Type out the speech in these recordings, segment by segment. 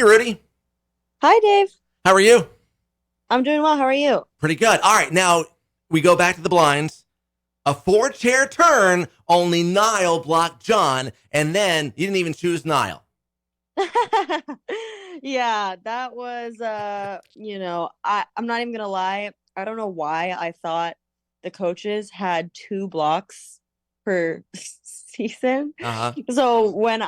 Rudi. Hi, Dave. How are you? I'm doing well. How are you? Pretty good. All right, now we go back to the blinds. A four-chair turn, only Niall blocked John, and then you didn't even choose Niall. Yeah, that was I'm not even gonna lie. I don't know why I thought the coaches had two blocks per season. Uh-huh. So when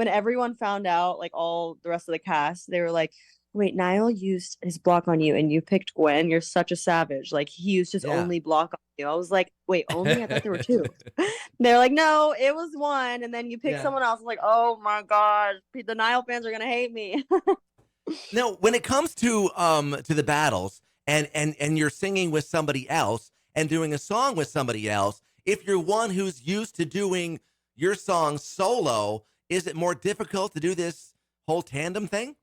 everyone found out, like all the rest of the cast, they were like, "Wait, Niall used his block on you and you picked Gwen. You're such a savage. Like he used his Yeah. only block on you." I was like, "Wait, only? I thought there were two." They're like, no, it was one, and then you pick Yeah. someone else. I'm like, oh my god, the Nile fans are gonna hate me. Now, when it comes to the battles and you're singing with somebody else and doing a song with somebody else, if you're one who's used to doing your song solo, is it more difficult to do this whole tandem thing?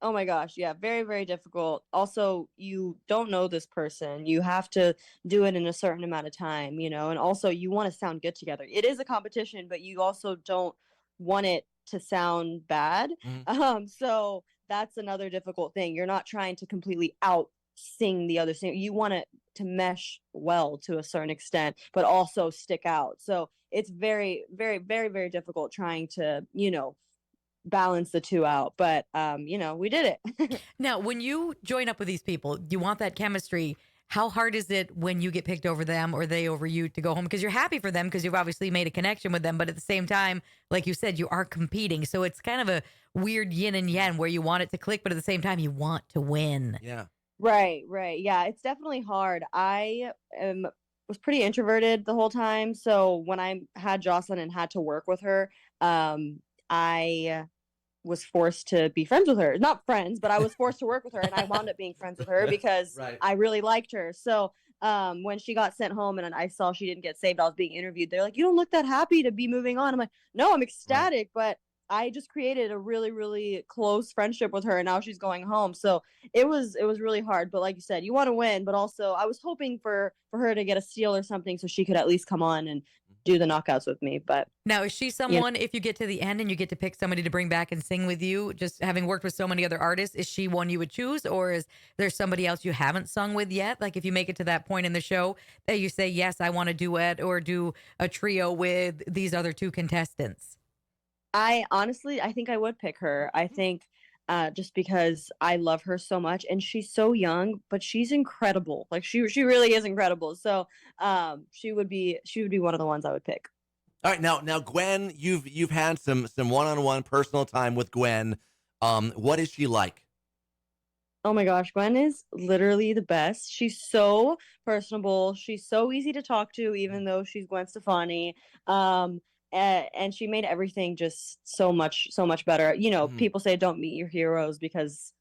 Oh my gosh, yeah, very, very difficult. Also, you don't know this person. You have to do it in a certain amount of time, and also you want to sound good together. It is a competition, but you also don't want it to sound bad. Mhm. So that's another difficult thing. You're not trying to completely out sing the other singer. You want it to mesh well to a certain extent, but also stick out. So it's very, very, very, very difficult trying to, balance the two out. But we did it. Now, when you join up with these people, you want that chemistry. How hard is it when you get picked over them or they over you to go home? Because you're happy for them because you've obviously made a connection with them. But at the same time, like you said, you are competing. So it's kind of a weird yin and yang where you want it to click, but at the same time, you want to win. Yeah. Right, right. Yeah, it's definitely hard. I was pretty introverted the whole time, so when I had Jocelyn and had to work with her, I was forced to be friends with her. Not friends, but I was forced to work with her, and I wound up being friends with her because Right. I really liked her. So, when she got sent home and I saw she didn't get saved, I was being interviewed. They're like, "You don't look that happy to be moving on." I'm like, "No, I'm Right. ecstatic, but I just created a really, really close friendship with her, and now she's going home." So it was really hard. But like you said, you want to win, but also I was hoping for her to get a steal or something so she could at least come on and do the knockouts with me. But Now, is she you know, someone, if you get to the end and you get to pick somebody to bring back and sing with you, just having worked with so many other artists, is she one you would choose? Or is there somebody else you haven't sung with yet? Like if you make it to that point in the show that you say, yes, I want to duet or do a trio with these other two contestants. I honestly, I think I would pick her. I think just because I love her so much, and she's so young, but she's incredible. Like she really is incredible. So she would be one of the ones I would pick. All right, now Gwen, you've had some one-on-one personal time with Gwen. What is she like? Oh my gosh, Gwen is literally the best. She's so personable. She's so easy to talk to, even though she's Gwen Stefani. And she made everything just so much better. Mhm. People say don't meet your heroes because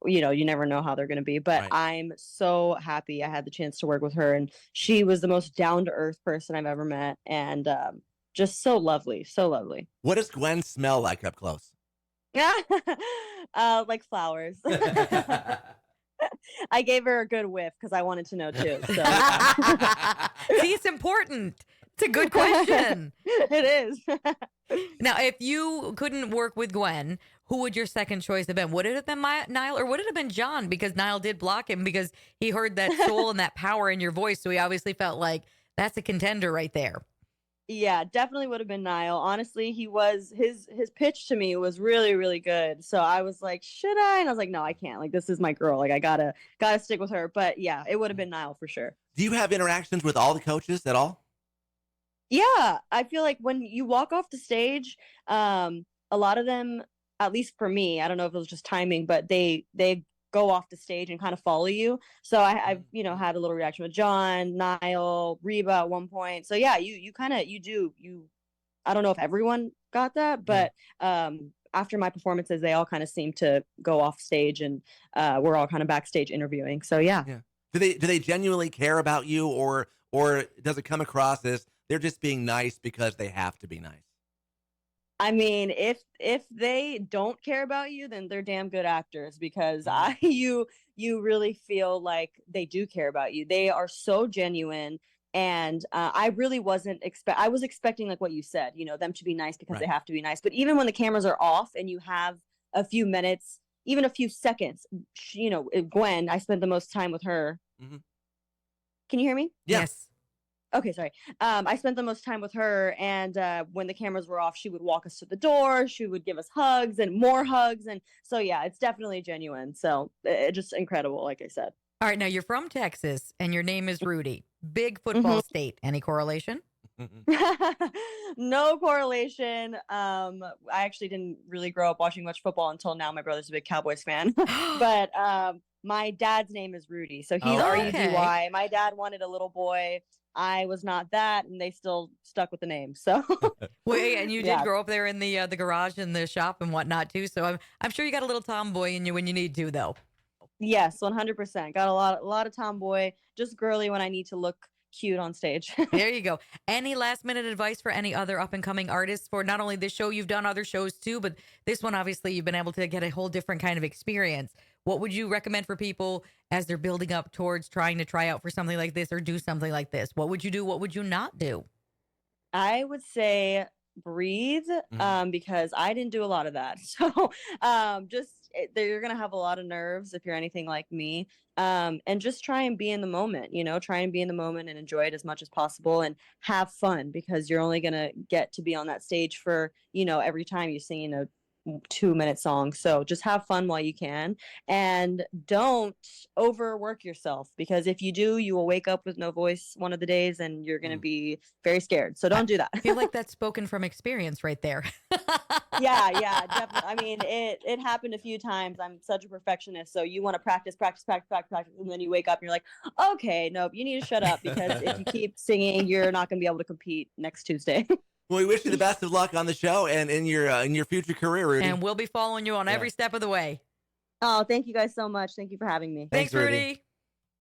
you never know how they're going to be. But Right. I'm so happy I had the chance to work with her, and she was the most down to earth person I've ever met, and just so lovely, so lovely. What does Gwen smell like up close? Like flowers. I gave her a good whiff because I wanted to know too. So See, it's important. It's a good question. it is. Now, if you couldn't work with Gwen, who would your second choice have been? Would it have been Niall or would it have been John? Because Niall did block him because he heard that soul and that power in your voice. So he obviously felt like that's a contender right there. Yeah, definitely would have been Niall. Honestly, he was his pitch to me was really, really good. So I was like, should I? And I was like, no, I can't. Like this is my girl. Like I gotta stick with her. But yeah, it would have been Niall for sure. Do you have interactions with all the coaches at all? Yeah, I feel like when you walk off the stage, a lot of them, at least for me, I don't know if it was just timing, but they go off the stage and kind of follow you. So I've had a little reaction with John, Niall, Reba at one point. So yeah, you kind of you do you. I don't know if everyone got that, Yeah. but after my performances, they all kind of seemed to go off stage, and we're all kind of backstage interviewing. So yeah. Yeah. Do they genuinely care about you, or does it come across as they're just being nice because they have to be nice? I mean, if they don't care about you, then they're damn good actors because Mhm. I you really feel like they do care about you. They are so genuine, and I really wasn't expect. I was expecting like what you said, them to be nice because they Right. have to be nice. But even when the cameras are off and you have a few minutes, even a few seconds. Gwen, I spent the most time with her. Mm-hmm. Can you hear me? Yeah. Yes. Okay, sorry. I spent the most time with her, and when the cameras were off, she would walk us to the door. She would give us hugs and more hugs, and so yeah, it's definitely genuine. So just incredible, like I said. All right, now you're from Texas, and your name is Rudi. Big football Mhm. state. Any correlation? No correlation. I actually didn't really grow up watching much football until now. My brother's a big Cowboys fan, but my dad's name is Rudi, so he's Oh, Rudy. My dad wanted a little boy. I was not that, and they still stuck with the name. So, Wait, and you did Yeah. grow up there in the garage and the shop and whatnot too. So I'm sure you got a little tomboy in you when you need to, though. Yes, 100%. Got a lot of tomboy, just girly when I need to look cute on stage. There you go. Any last minute advice for any other up and coming artists for not only this show, you've done other shows too, but this one, obviously, you've been able to get a whole different kind of experience. What would you recommend for people as they're building up towards trying to try out for something like this or do something like this? What would you do? What would you not do? I would say breathe, because I didn't do a lot of that. So, you're gonna have a lot of nerves if you're anything like me. And just try and be in the moment. Try and be in the moment and enjoy it as much as possible and have fun, because you're only gonna get to be on that stage for every time you sing a 2-minute song. So just have fun while you can, and don't overwork yourself, because if you do, you will wake up with no voice one of the days and you're going to be very scared. So don't do that. I feel like that's spoken from experience right there. Yeah, definitely. I mean, it happened a few times. I'm such a perfectionist, so you want to practice, and then you wake up and you're like, okay, nope, you need to shut up, because if you keep singing, you're not going to be able to compete next Tuesday. Well, we wish you the best of luck on the show and in your future career, Rudi. And we'll be following you on every step of the way. Oh, thank you guys so much. Thank you for having me. Thanks, Rudy. Rudi.